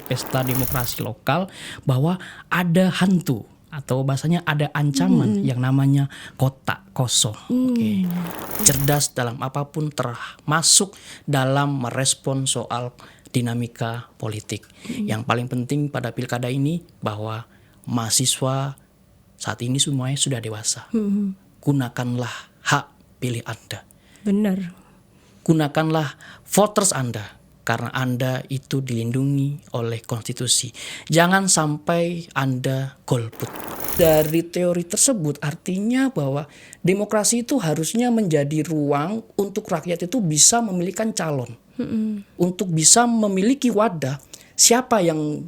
pesta demokrasi lokal bahwa ada hantu atau bahasanya ada ancaman yang namanya kotak kosong. Oke. Cerdas dalam apapun termasuk dalam merespon soal dinamika politik. Yang paling penting pada pilkada ini bahwa mahasiswa saat ini semuanya sudah dewasa. Gunakanlah hak pilih Anda. Benar. Gunakanlah voters Anda karena Anda itu dilindungi oleh konstitusi. Jangan sampai Anda golput. Dari teori tersebut artinya bahwa demokrasi itu harusnya menjadi ruang untuk rakyat itu bisa memilihkan calon. Untuk bisa memiliki wadah siapa yang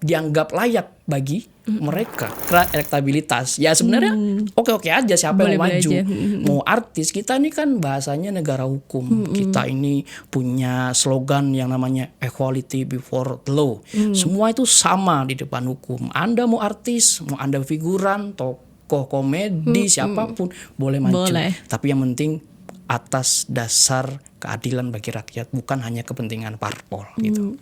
dianggap layak bagi mereka. Elektabilitas ya sebenarnya oke-oke aja siapa yang mau maju. Mau artis, kita ini kan bahasanya negara hukum. Kita ini punya slogan yang namanya equality before the law. Semua itu sama di depan hukum. Anda mau artis, mau Anda figuran, tokoh komedi, siapapun boleh maju. Tapi yang penting atas dasar keadilan bagi rakyat, bukan hanya kepentingan parpol gitu.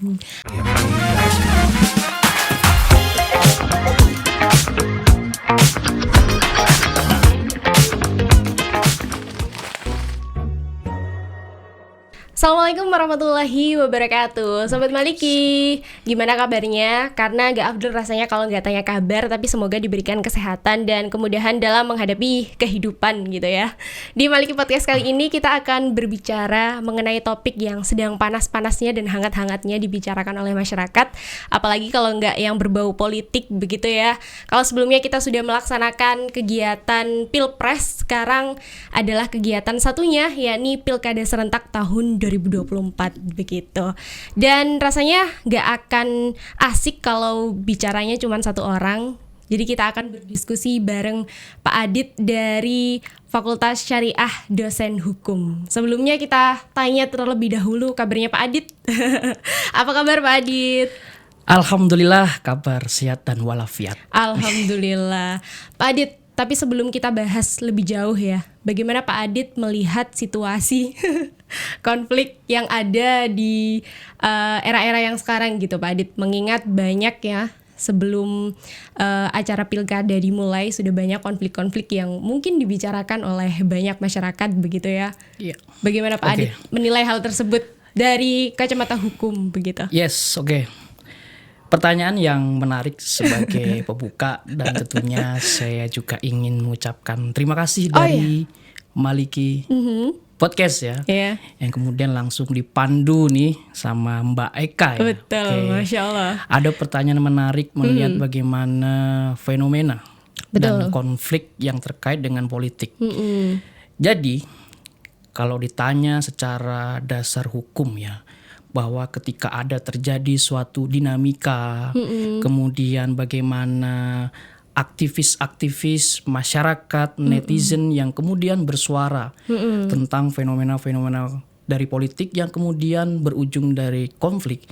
Assalamualaikum warahmatullahi wabarakatuh. Sobat Maliki, gimana kabarnya? Karena gak afdol rasanya kalau gak tanya kabar, tapi semoga diberikan kesehatan dan kemudahan dalam menghadapi kehidupan gitu ya. Di Maliki Podcast kali ini kita akan berbicara mengenai topik yang sedang panas-panasnya dan hangat-hangatnya dibicarakan oleh masyarakat. Apalagi kalau gak yang berbau politik begitu ya. Kalau sebelumnya kita sudah melaksanakan kegiatan Pilpres, sekarang adalah kegiatan satunya, yakni Pilkada Serentak tahun 2024 begitu. Dan rasanya gak akan asik kalau bicaranya cuma satu orang. Jadi kita akan berdiskusi bareng Pak Adit dari Fakultas Syariah Dosen Hukum. Sebelumnya kita tanya terlebih dahulu kabarnya Pak Adit. Apa kabar Pak Adit? Alhamdulillah kabar sehat dan walafiat. Alhamdulillah. Pak Adit, tapi sebelum kita bahas lebih jauh ya, bagaimana Pak Adit melihat situasi konflik yang ada di era-era yang sekarang gitu Pak Adit? Mengingat banyak ya, sebelum acara pilkada dimulai sudah banyak konflik-konflik yang mungkin dibicarakan oleh banyak masyarakat begitu ya. Iya. Bagaimana Pak Adit menilai hal tersebut dari kacamata hukum begitu? Yes, oke. Pertanyaan yang menarik sebagai pembuka dan tentunya saya juga ingin mengucapkan terima kasih dari Maliki Podcast ya, yang kemudian langsung dipandu nih sama Mbak Eka ya. Betul, Masya Allah. Ada pertanyaan menarik melihat bagaimana fenomena dan konflik yang terkait dengan politik. Jadi kalau ditanya secara dasar hukum ya, bahwa ketika ada terjadi suatu dinamika, kemudian bagaimana aktivis-aktivis masyarakat, netizen yang kemudian bersuara tentang fenomena-fenomena dari politik yang kemudian berujung dari konflik.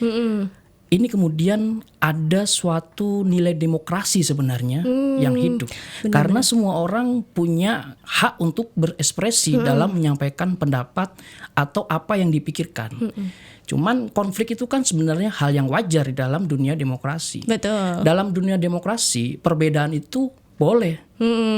Ini kemudian ada suatu nilai demokrasi sebenarnya yang hidup. Karena semua orang punya hak untuk berekspresi dalam menyampaikan pendapat atau apa yang dipikirkan. Cuman konflik itu kan sebenarnya hal yang wajar di dalam dunia demokrasi. Betul. Dalam dunia demokrasi perbedaan itu boleh.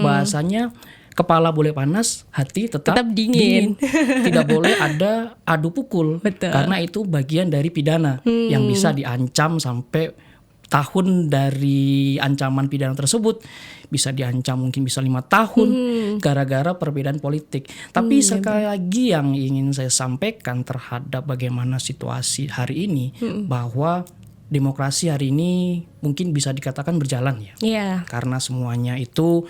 Bahasanya kepala boleh panas, hati tetap dingin. Tidak boleh ada adu pukul. Betul. Karena itu bagian dari pidana yang bisa diancam sampai tahun dari ancaman pidana tersebut. Bisa diancam mungkin bisa 5 tahun gara-gara perbedaan politik. Tapi sekali lagi yang ingin saya sampaikan terhadap bagaimana situasi hari ini, bahwa demokrasi hari ini mungkin bisa dikatakan berjalan ya. Karena semuanya itu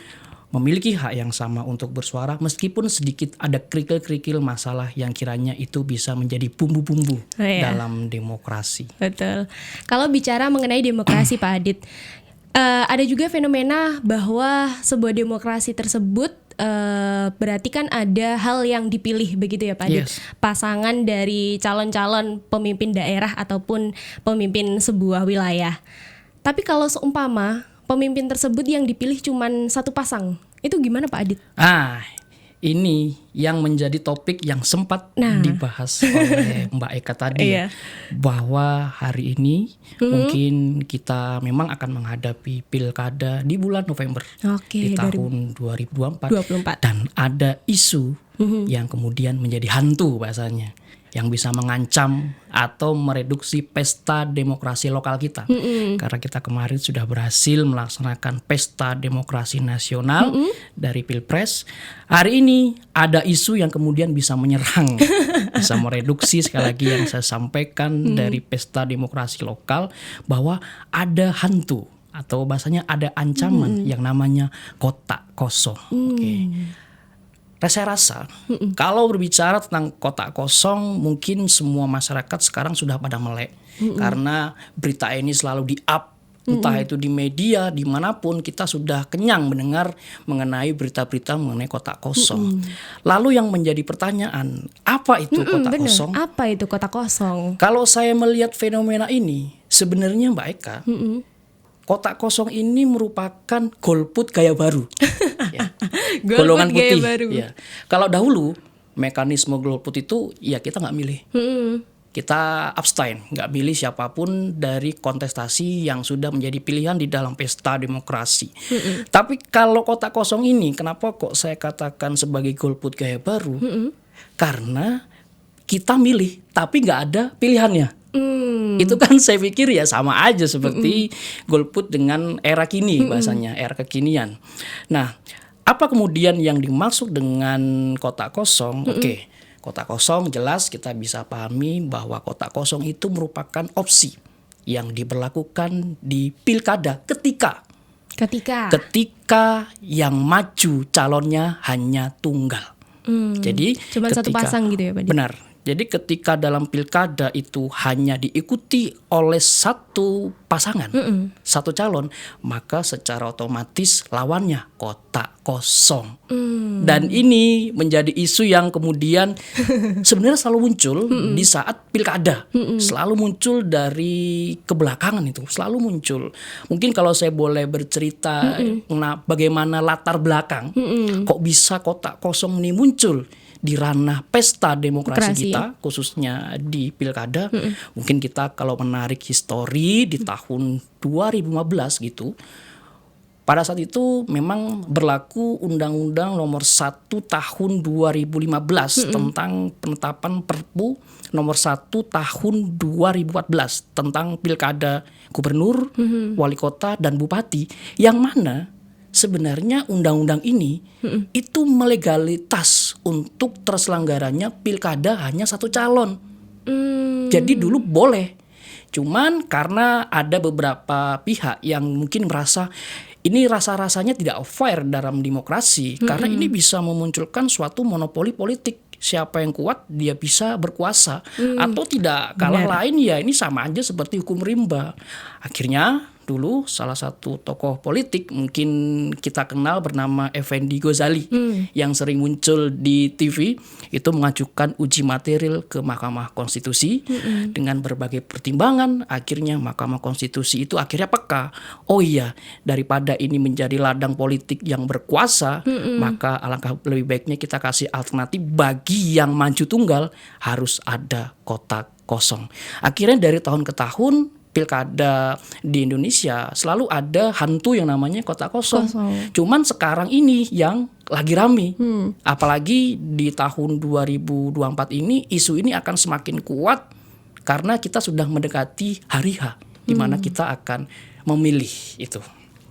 memiliki hak yang sama untuk bersuara, meskipun sedikit ada kerikil-kerikil masalah yang kiranya itu bisa menjadi bumbu-bumbu dalam demokrasi. Betul. Kalau bicara mengenai demokrasi Pak Adit, ada juga fenomena bahwa sebuah demokrasi tersebut berarti kan ada hal yang dipilih begitu ya Pak Adit. Pasangan dari calon-calon pemimpin daerah ataupun pemimpin sebuah wilayah. Tapi kalau seumpama pemimpin tersebut yang dipilih cuma satu pasang, itu gimana Pak Adit? ini yang menjadi topik yang sempat dibahas oleh Mbak Eka tadi, Iya. bahwa hari ini mungkin kita memang akan menghadapi pilkada di bulan November Oke, di tahun 2024 24. dan ada isu yang kemudian menjadi hantu bahasanya, yang bisa mengancam atau mereduksi pesta demokrasi lokal kita. Karena kita kemarin sudah berhasil melaksanakan pesta demokrasi nasional dari Pilpres. Hari ini ada isu yang kemudian bisa menyerang, bisa mereduksi sekali lagi yang saya sampaikan dari pesta demokrasi lokal, bahwa ada hantu atau bahasanya ada ancaman yang namanya kotak kosong. Oke. Saya rasa kalau berbicara tentang kotak kosong, mungkin semua masyarakat sekarang sudah pada melek karena berita ini selalu di-up, entah itu di media dimanapun, kita sudah kenyang mendengar mengenai berita-berita mengenai kotak kosong. Lalu yang menjadi pertanyaan, apa itu kotak Bener. kosong? Apa itu kotak kosong? Kalau saya melihat fenomena ini, sebenarnya Mbak Eka, kotak kosong ini merupakan golput gaya baru. Ya. Golongan gaya putih. baru. Ya. Kalau dahulu mekanisme golput itu ya kita nggak milih. Kita abstain, nggak milih siapapun dari kontestasi yang sudah menjadi pilihan di dalam pesta demokrasi. Tapi kalau kotak kosong ini, kenapa kok saya katakan sebagai golput gaya baru? Karena kita milih, tapi nggak ada pilihannya. Itu kan saya pikir ya sama aja seperti golput dengan era kini, bahasanya era kekinian. Nah, apa kemudian yang dimaksud dengan kotak kosong? Oke, kotak kosong jelas kita bisa pahami bahwa kotak kosong itu merupakan opsi yang diberlakukan di pilkada ketika yang maju calonnya hanya tunggal. Jadi Cuma satu pasang gitu ya Pak Dit? Benar. Jadi ketika dalam pilkada itu hanya diikuti oleh satu pasangan, satu calon, maka secara otomatis lawannya kotak kosong. Dan ini menjadi isu yang kemudian sebenarnya selalu muncul di saat pilkada. Selalu muncul dari kebelakangan itu, selalu muncul. Mungkin kalau saya boleh bercerita bagaimana latar belakang, kok bisa kotak kosong ini muncul di ranah pesta demokrasi kita, khususnya di pilkada. Mungkin kita kalau menarik histori di tahun 2015 gitu, pada saat itu memang berlaku Undang-Undang Nomor 1 Tahun 2015 tentang penetapan Perpu Nomor 1 Tahun 2014 tentang pilkada gubernur, wali kota, dan bupati, yang mana sebenarnya undang-undang ini itu melegalitas untuk terselenggaranya pilkada hanya satu calon. Jadi dulu boleh. Cuman karena ada beberapa pihak yang mungkin merasa ini rasa-rasanya tidak fair dalam demokrasi, karena ini bisa memunculkan suatu monopoli politik. Siapa yang kuat dia bisa berkuasa, atau tidak kalah lain ya ini sama aja seperti hukum rimba. Akhirnya dulu salah satu tokoh politik mungkin kita kenal bernama Effendi Ghazali yang sering muncul di TV itu mengajukan uji material ke Mahkamah Konstitusi dengan berbagai pertimbangan. Akhirnya Mahkamah Konstitusi itu akhirnya peka, oh iya, daripada ini menjadi ladang politik yang berkuasa, maka alangkah lebih baiknya kita kasih alternatif bagi yang maju tunggal, harus ada kotak kosong. Akhirnya dari tahun ke tahun pilkada di Indonesia selalu ada hantu yang namanya kotak kosong. Cuman sekarang ini yang lagi rame. Apalagi di tahun 2024 ini isu ini akan semakin kuat karena kita sudah mendekati hari H di mana kita akan memilih itu.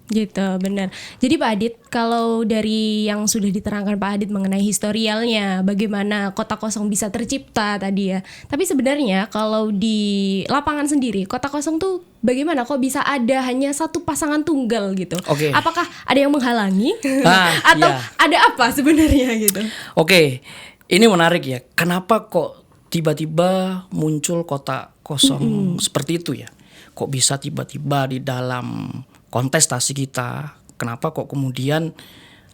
Gitu, benar. Jadi Pak Adit, kalau dari yang sudah diterangkan Pak Adit mengenai historialnya, bagaimana kotak kosong bisa tercipta tadi ya. Tapi sebenarnya kalau di lapangan sendiri, kotak kosong tuh bagaimana kok bisa ada hanya satu pasangan tunggal gitu? Oke. Apakah ada yang menghalangi? Atau ada apa sebenarnya gitu? Oke, ini menarik ya. Kenapa kok tiba-tiba muncul kotak kosong seperti itu ya? Kok bisa tiba-tiba di dalam kontestasi kita, kenapa kok kemudian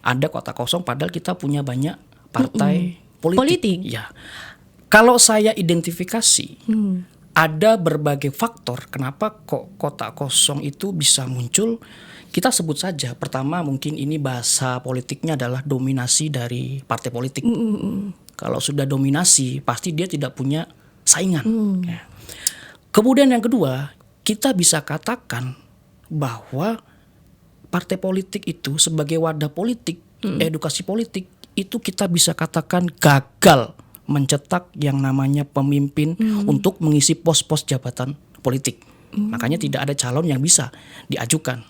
ada kotak kosong padahal kita punya banyak partai politik. Ya, kalau saya identifikasi, ada berbagai faktor kenapa kok kotak kosong itu bisa muncul. Kita sebut saja, pertama mungkin ini bahasa politiknya adalah dominasi dari partai politik. Kalau sudah dominasi, pasti dia tidak punya saingan. Ya. Kemudian yang kedua, kita bisa katakan bahwa partai politik itu sebagai wadah politik, edukasi politik, itu kita bisa katakan gagal mencetak yang namanya pemimpin untuk mengisi pos-pos jabatan politik. Makanya tidak ada calon yang bisa diajukan.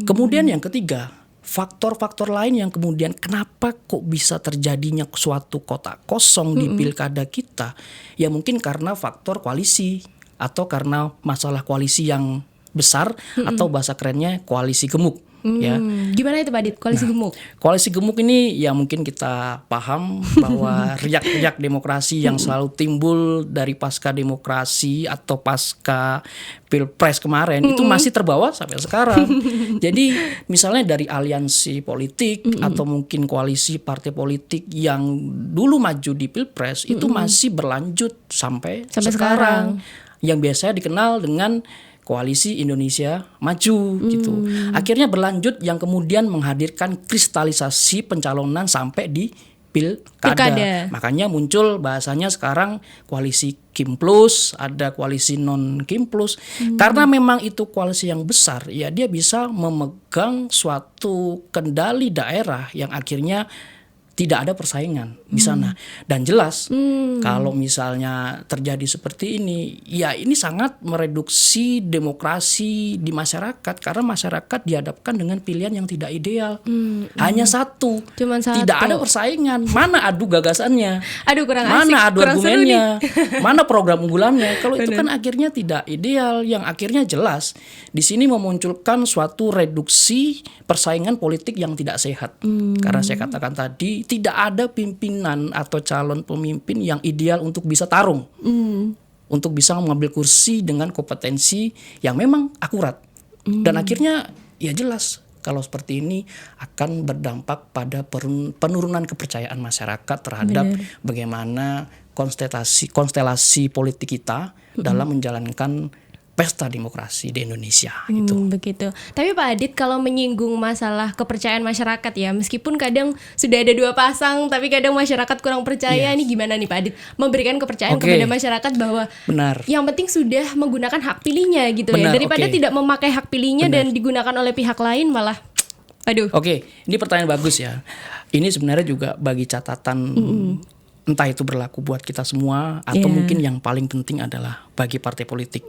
Kemudian yang ketiga, faktor-faktor lain yang kemudian kenapa kok bisa terjadinya suatu kotak kosong di pilkada kita, ya mungkin karena faktor koalisi atau karena masalah koalisi yang besar atau bahasa kerennya koalisi gemuk. Ya. Gimana itu Pak Adit, koalisi gemuk? Koalisi gemuk ini ya mungkin kita paham bahwa riak-riak demokrasi yang selalu timbul dari pasca demokrasi atau pasca pilpres kemarin itu masih terbawa sampai sekarang. Jadi misalnya dari aliansi politik atau mungkin koalisi partai politik yang dulu maju di pilpres itu masih berlanjut sampai sekarang. Yang biasanya dikenal dengan Koalisi Indonesia Maju gitu. Akhirnya berlanjut yang kemudian menghadirkan kristalisasi pencalonan sampai di pilkada. Makanya muncul bahasanya sekarang koalisi Kim Plus, ada koalisi non Kim Plus. Karena memang itu koalisi yang besar, ya dia bisa memegang suatu kendali daerah yang akhirnya tidak ada persaingan di sana. Dan jelas kalau misalnya terjadi seperti ini, ya ini sangat mereduksi demokrasi di masyarakat karena masyarakat dihadapkan dengan pilihan yang tidak ideal. Hanya satu. Cuman satu. Tidak ada persaingan. Mana adu gagasannya? Aduh kurang asik. Mana adu kurang argumennya? Mana program unggulannya? Kalau itu kan akhirnya tidak ideal. Yang akhirnya jelas di sini memunculkan suatu reduksi persaingan politik yang tidak sehat. Karena saya katakan tadi tidak ada pimpinan atau calon pemimpin yang ideal untuk bisa tarung, untuk bisa mengambil kursi dengan kompetensi yang memang akurat. Dan akhirnya ya jelas kalau seperti ini akan berdampak pada penurunan kepercayaan masyarakat terhadap bagaimana konstelasi politik kita dalam menjalankan pesta demokrasi di Indonesia gitu. Begitu. Tapi Pak Adit kalau menyinggung masalah kepercayaan masyarakat ya, meskipun kadang sudah ada dua pasang tapi kadang masyarakat kurang percaya, ini gimana nih Pak Adit memberikan kepercayaan kepada masyarakat bahwa yang penting sudah menggunakan hak pilihnya gitu ya, daripada tidak memakai hak pilihnya dan digunakan oleh pihak lain malah ini pertanyaan bagus ya. Ini sebenarnya juga bagi catatan entah itu berlaku buat kita semua atau mungkin yang paling penting adalah bagi partai politik.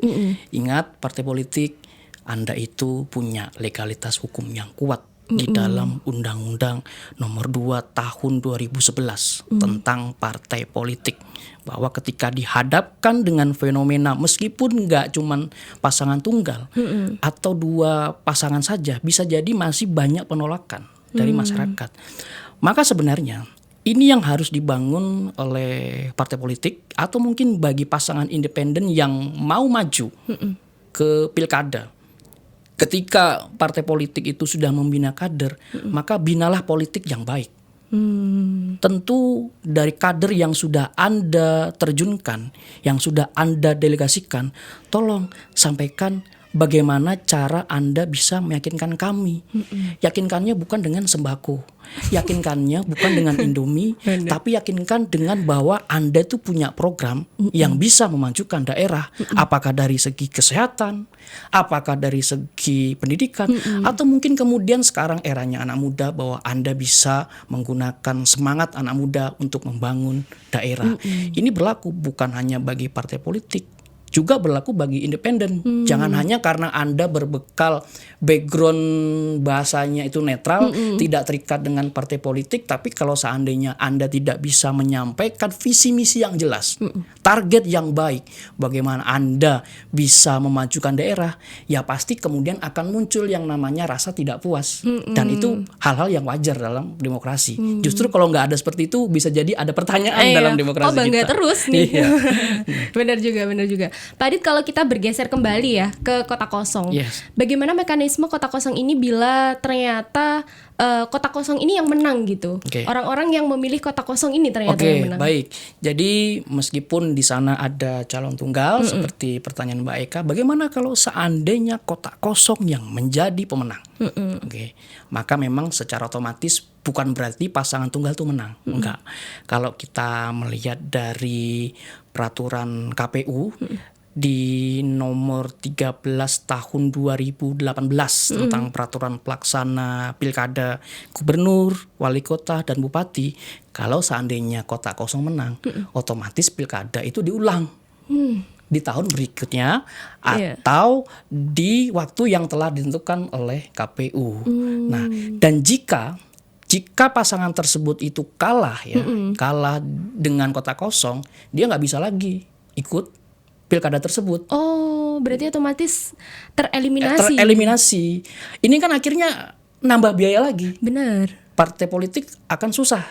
Ingat, partai politik Anda itu punya legalitas hukum yang kuat di dalam Undang-Undang Nomor 2 Tahun 2011 tentang partai politik. Bahwa ketika dihadapkan dengan fenomena meskipun nggak cuman pasangan tunggal atau dua pasangan saja, bisa jadi masih banyak penolakan dari masyarakat. Maka sebenarnya ini yang harus dibangun oleh partai politik atau mungkin bagi pasangan independen yang mau maju ke pilkada. Ketika partai politik itu sudah membina kader, maka binalah politik yang baik. Tentu dari kader yang sudah Anda terjunkan, yang sudah Anda delegasikan, tolong sampaikan bagaimana cara Anda bisa meyakinkan kami. Yakinkannya bukan dengan sembako, yakinkannya bukan dengan Indomie, tapi yakinkan dengan bahwa Anda itu punya program yang bisa memajukan daerah, apakah dari segi kesehatan, apakah dari segi pendidikan, atau mungkin kemudian sekarang eranya anak muda bahwa Anda bisa menggunakan semangat anak muda untuk membangun daerah. Ini berlaku bukan hanya bagi partai politik, juga berlaku bagi independen. Jangan hanya karena Anda berbekal background bahasanya itu netral, tidak terikat dengan partai politik, tapi kalau seandainya Anda tidak bisa menyampaikan visi misi yang jelas, target yang baik, bagaimana Anda bisa memajukan daerah, ya pasti kemudian akan muncul yang namanya rasa tidak puas. Dan itu hal-hal yang wajar dalam demokrasi. Justru kalau nggak ada seperti itu, bisa jadi ada pertanyaan dalam demokrasi bangga kita. terus nih. Benar juga. Pak Adit, kalau kita bergeser kembali ya ke kota kosong, Yes. bagaimana mekanisme kota kosong ini bila ternyata kota kosong ini yang menang gitu? Oke. Orang-orang yang memilih kota kosong ini ternyata Oke, yang menang. baik. Jadi meskipun di sana ada calon tunggal seperti pertanyaan Mbak Eka, bagaimana kalau seandainya kota kosong yang menjadi pemenang? Oke, maka memang secara otomatis bukan berarti pasangan tunggal itu menang. Enggak. Kalau kita melihat dari peraturan KPU di nomor 13 tahun 2018 tentang peraturan pelaksana pilkada gubernur, wali kota, dan bupati, kalau seandainya kota kosong menang, otomatis pilkada itu diulang di tahun berikutnya Iya. atau di waktu yang telah ditentukan oleh KPU. Nah, dan jika pasangan tersebut itu kalah ya, kalah dengan kota kosong, dia nggak bisa lagi ikut pilkada tersebut. Oh, berarti otomatis tereliminasi. Tereliminasi. Ini kan akhirnya nambah biaya lagi. Benar. Partai politik akan susah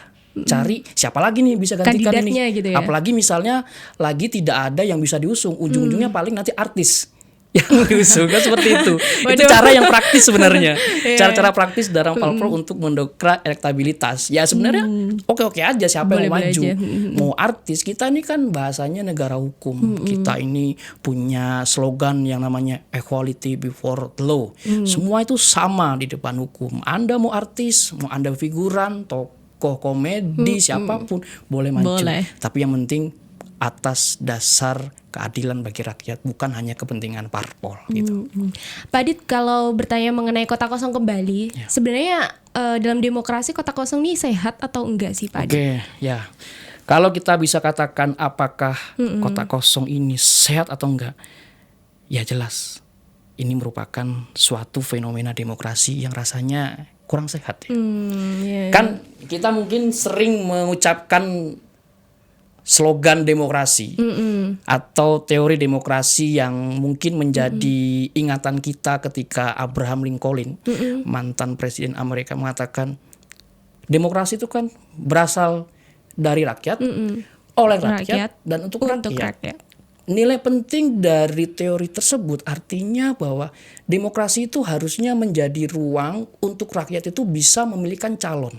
cari siapa lagi nih bisa gantikan Kandidatnya ini. gitu ya. Apalagi misalnya lagi tidak ada yang bisa diusung, ujung-ujungnya paling nanti artis yang diusung, kan seperti itu. Itu Waduh. cara yang praktis sebenarnya. Iya. Cara-cara praktis dalam Parpol untuk mendongkrak elektabilitas. Ya sebenarnya oke-oke aja siapa yang mau Boleh-boleh maju. aja. Mau artis, kita ini kan bahasanya negara hukum. Kita ini punya slogan yang namanya equality before the law. Semua itu sama di depan hukum. Anda mau artis, mau Anda figuran, tokoh komedi, siapapun boleh maju. Boleh. Tapi yang penting atas dasar keadilan bagi rakyat, bukan hanya kepentingan parpol gitu. Pak Adit, kalau bertanya mengenai kota kosong kembali, sebenarnya dalam demokrasi kota kosong ini sehat atau enggak sih Pak Adit? Oke, ya. Kalau kita bisa katakan apakah kota kosong ini sehat atau enggak, ya jelas ini merupakan suatu fenomena demokrasi yang rasanya kurang sehat. Ya. Iya. Kan kita mungkin sering mengucapkan slogan demokrasi atau teori demokrasi yang mungkin menjadi ingatan kita ketika Abraham Lincoln, mantan presiden Amerika, mengatakan demokrasi itu kan berasal dari rakyat, oleh rakyat, dan untuk rakyat. Nilai penting dari teori tersebut artinya bahwa demokrasi itu harusnya menjadi ruang untuk rakyat itu bisa memilihkan calon,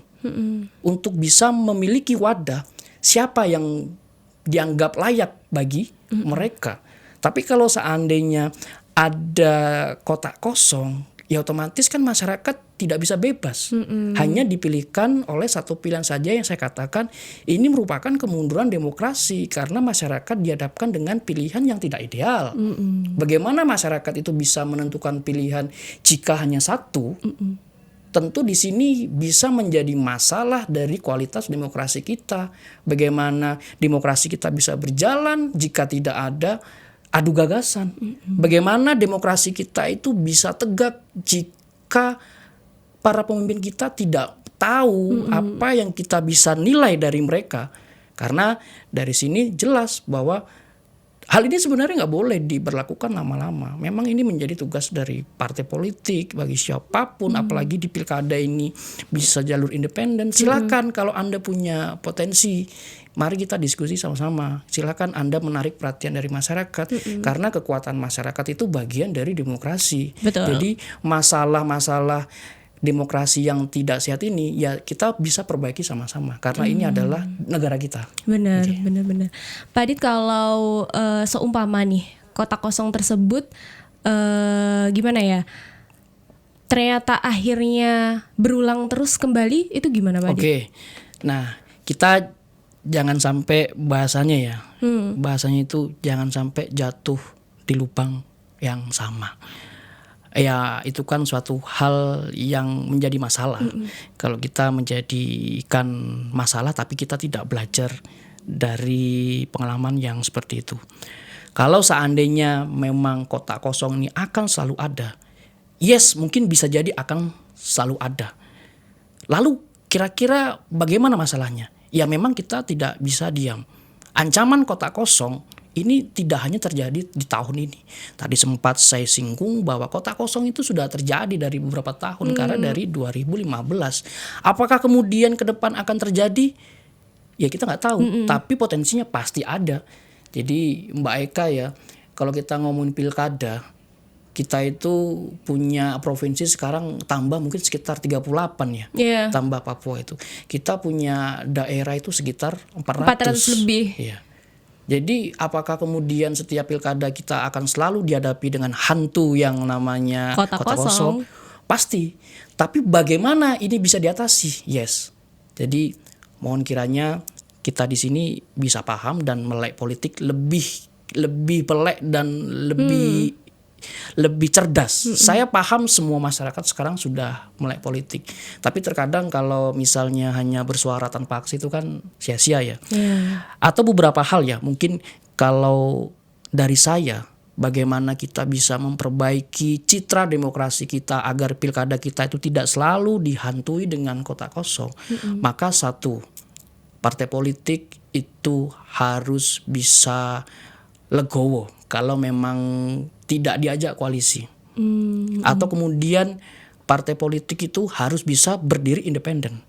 untuk bisa memiliki wadah siapa yang dianggap layak bagi mereka. Tapi kalau seandainya ada kotak kosong, ya otomatis kan masyarakat tidak bisa bebas. Hanya dipilihkan oleh satu pilihan saja yang saya katakan ini merupakan kemunduran demokrasi karena masyarakat dihadapkan dengan pilihan yang tidak ideal. Bagaimana masyarakat itu bisa menentukan pilihan jika hanya satu? Tentu di sini bisa menjadi masalah dari kualitas demokrasi kita. Bagaimana demokrasi kita bisa berjalan jika tidak ada adu gagasan? Bagaimana demokrasi kita itu bisa tegak jika para pemimpin kita tidak tahu apa yang kita bisa nilai dari mereka? Karena dari sini jelas bahwa hal ini sebenarnya nggak boleh diberlakukan lama-lama. Memang ini menjadi tugas dari partai politik bagi siapapun, apalagi di pilkada ini bisa jalur independen. Silakan kalau Anda punya potensi, mari kita diskusi sama-sama. Silakan Anda menarik perhatian dari masyarakat, karena kekuatan masyarakat itu bagian dari demokrasi. Betul. Jadi masalah-masalah demokrasi yang tidak sehat ini ya kita bisa perbaiki sama-sama karena ini adalah negara kita. Benar. Pak Adit, kalau seumpama nih kota kosong tersebut gimana ya? Ternyata akhirnya berulang terus kembali, itu gimana Pak Adit? Oke. Nah, kita jangan sampai bahasanya ya. Bahasanya itu jangan sampai jatuh di lubang yang sama. Ya itu kan suatu hal yang menjadi masalah. Kalau kita menjadikan masalah tapi kita tidak belajar dari pengalaman yang seperti itu. Kalau seandainya memang kota kosong ini akan selalu ada, yes mungkin bisa jadi akan selalu ada. Lalu kira-kira bagaimana masalahnya? Ya memang kita tidak bisa diam. Ancaman kota kosong ini tidak hanya terjadi di tahun ini. Tadi sempat saya singgung bahwa kota kosong itu sudah terjadi dari beberapa tahun karena dari 2015. Apakah kemudian ke depan akan terjadi? Ya kita nggak tahu. Tapi potensinya pasti ada. Jadi Mbak Eka ya, kalau kita ngomongin pilkada, kita itu punya provinsi sekarang tambah mungkin sekitar 38 ya. Iya. Tambah Papua itu. Kita punya daerah itu sekitar 400. 400 lebih. Iya. Jadi apakah kemudian setiap pilkada kita akan selalu dihadapi dengan hantu yang namanya Kota kosong? Pasti. Tapi bagaimana ini bisa diatasi? Yes. Jadi mohon kiranya kita di sini bisa paham dan melek politik lebih pelek dan lebih cerdas. Saya paham semua masyarakat sekarang sudah melek politik. Tapi terkadang kalau misalnya hanya bersuara tanpa aksi itu kan sia-sia ya. Atau beberapa hal ya, mungkin kalau dari saya, bagaimana kita bisa memperbaiki citra demokrasi kita agar pilkada kita itu tidak selalu dihantui dengan kota kosong. Maka satu, partai politik itu harus bisa legowo kalau memang tidak diajak koalisi. Atau kemudian partai politik itu harus bisa berdiri independen.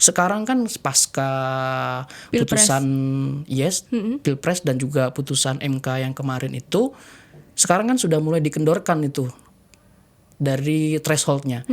Sekarang kan pasca putusan Pilpres dan juga putusan MK yang kemarin itu, sekarang kan sudah mulai dikendorkan itu dari thresholdnya.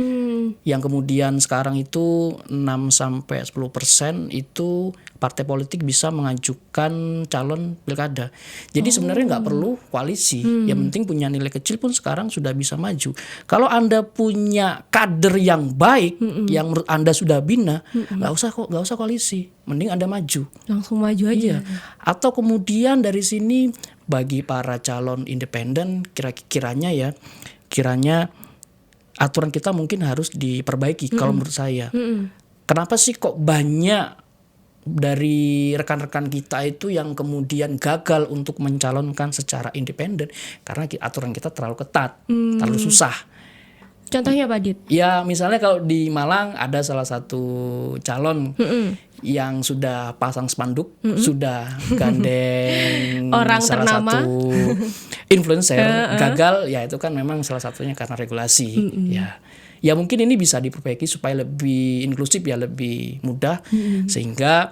Yang kemudian sekarang itu 6-10% itu partai politik bisa mengajukan calon pilkada. Jadi sebenarnya nggak perlu koalisi. Yang penting punya nilai kecil pun sekarang sudah bisa maju. Kalau Anda punya kader yang baik, yang menurut Anda sudah bina, nggak usah koalisi. Mending Anda maju. Langsung maju aja. Atau kemudian dari sini bagi para calon independen kiranya aturan kita mungkin harus diperbaiki kalau menurut saya. Kenapa sih kok banyak dari rekan-rekan kita itu yang kemudian gagal untuk mencalonkan secara independen? Karena aturan kita terlalu ketat, terlalu susah. Contohnya Pak Dit? Ya misalnya kalau di Malang ada salah satu calon yang sudah pasang spanduk, sudah gandeng orang salah ternama, satu influencer, gagal, ya itu kan memang salah satunya karena regulasi. Ya mungkin ini bisa diperbaiki supaya lebih inklusif ya, lebih mudah, sehingga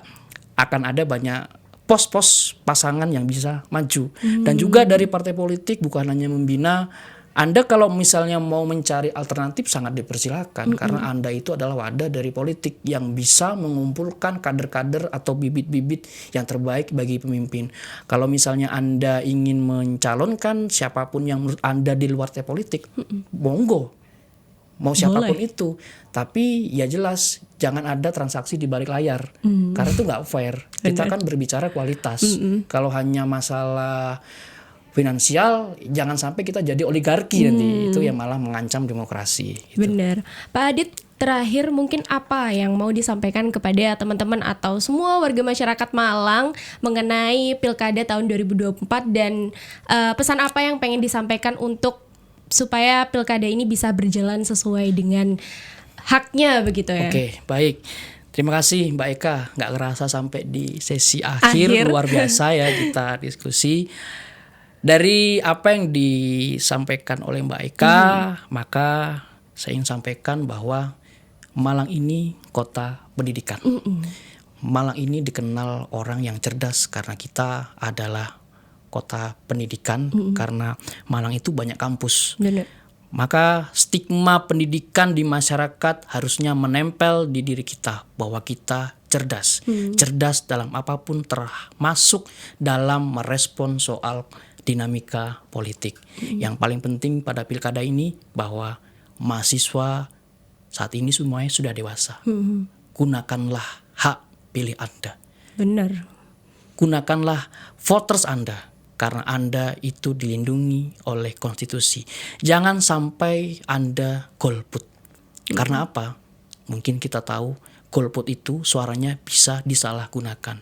akan ada banyak pos-pos pasangan yang bisa maju. Dan juga dari partai politik bukan hanya membina. Anda kalau misalnya mau mencari alternatif sangat dipersilakan, karena Anda itu adalah wadah dari politik yang bisa mengumpulkan kader-kader atau bibit-bibit yang terbaik bagi pemimpin. Kalau misalnya Anda ingin mencalonkan siapapun yang menurut Anda di luar politik, monggo, mau siapapun itu. Tapi ya jelas jangan ada transaksi di balik layar, karena itu nggak fair. Kita kan berbicara kualitas. Kalau hanya masalah finansial, jangan sampai kita jadi oligarki nanti, itu yang malah mengancam demokrasi gitu. Benar. Pak Adit, terakhir mungkin apa yang mau disampaikan kepada teman-teman atau semua warga masyarakat Malang mengenai Pilkada tahun 2024 dan pesan apa yang pengen disampaikan untuk supaya Pilkada ini bisa berjalan sesuai dengan haknya begitu ya? Oke, baik. Terima kasih Mbak Eka, nggak kerasa sampai di sesi akhir. Luar biasa ya kita diskusi. Dari apa yang disampaikan oleh Mbak Eka, maka saya ingin sampaikan bahwa Malang ini kota pendidikan. Malang ini dikenal orang yang cerdas karena kita adalah kota pendidikan, karena Malang itu banyak kampus. Benar. Maka stigma pendidikan di masyarakat harusnya menempel di diri kita bahwa kita cerdas. Cerdas dalam apapun, termasuk dalam merespon soal dinamika politik. Yang paling penting pada pilkada ini bahwa mahasiswa saat ini semuanya sudah dewasa. Gunakanlah hak pilih Anda. Benar. Gunakanlah voters Anda, karena Anda itu dilindungi oleh konstitusi. Jangan sampai Anda golput. Karena apa? Mungkin kita tahu golput itu suaranya bisa disalahgunakan.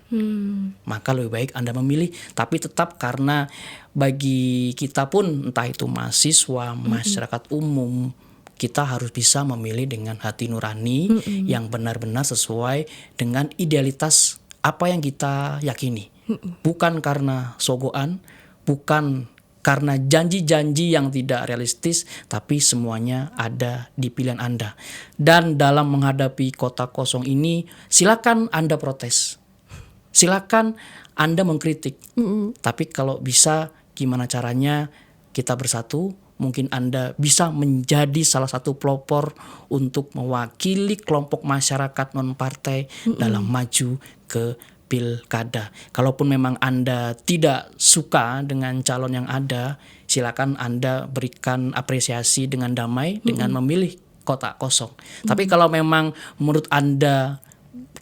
Maka lebih baik Anda memilih, tapi tetap karena bagi kita pun entah itu mahasiswa, masyarakat umum, kita harus bisa memilih dengan hati nurani yang benar-benar sesuai dengan idealitas apa yang kita yakini. Bukan karena sogoan, bukan karena janji-janji yang tidak realistis, tapi semuanya ada di pilihan Anda. Dan dalam menghadapi kota kosong ini, silakan Anda protes. Silakan Anda mengkritik. Tapi kalau bisa Gimana caranya kita bersatu? Mungkin Anda bisa menjadi salah satu pelopor untuk mewakili kelompok masyarakat non-partai dalam maju ke pilkada. Kalaupun memang Anda tidak suka dengan calon yang ada, silakan Anda berikan apresiasi dengan damai dengan memilih kotak kosong. Tapi kalau memang menurut Anda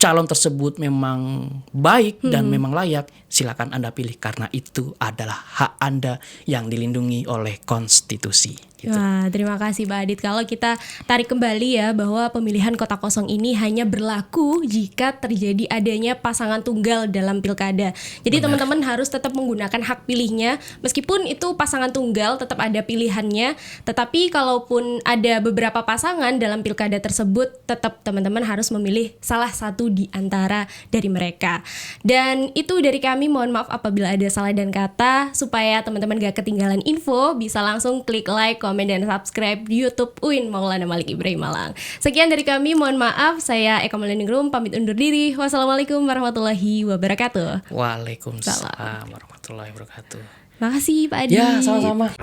calon tersebut memang baik dan memang layak, silakan Anda pilih karena itu adalah hak Anda yang dilindungi oleh konstitusi. Gitu. Wah, terima kasih Pak Adit. Kalau kita tarik kembali ya bahwa pemilihan kotak kosong ini hanya berlaku jika terjadi adanya pasangan tunggal dalam pilkada. Jadi teman-teman harus tetap menggunakan hak pilihnya meskipun itu pasangan tunggal tetap ada pilihannya. Tetapi kalaupun ada beberapa pasangan dalam pilkada tersebut, tetap teman-teman harus memilih salah satu di antara dari mereka. Dan itu dari kami, mohon maaf apabila ada salah dan kata. Supaya teman-teman gak ketinggalan info, bisa langsung klik like, komen, dan subscribe di YouTube UIN Maulana Malik Ibrahim Malang. Sekian dari kami, mohon maaf. Saya Eka Meleningrum, pamit undur diri. Wassalamualaikum warahmatullahi wabarakatuh. Waalaikumsalam warahmatullahi wabarakatuh. Makasih Pak Adi. Ya, sama-sama.